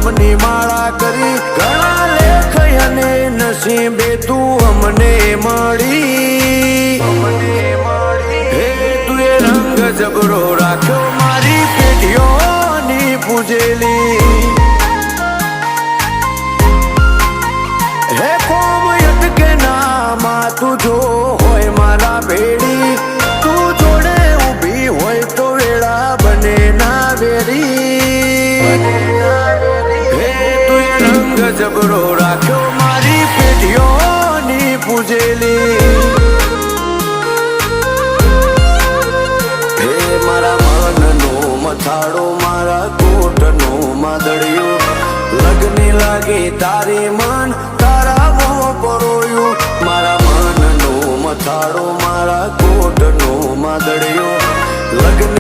નામની માળા કરી ઘણા લેખ અને નસીબે તું અમને મળી હે તું એ રંગ જબરો રાખ્યો મારી પેઢીઓની પૂજેલી હે કોમ અટકે ના તું જો હોય મારા ભેડી તું જોડે ઊભી હોય તો વેળા બને ના વેરી હે તું એ રંગ જબરો રાખ્યો મારી પેઢીઓની પૂજેલી હે મારા મનનો મથાળો મારા કોટનો માદળિયો લગની લાગી તારી મન તારા મોં પરોયું મારા મનનો મથાળો મારા કોટનો માદળિયો લગ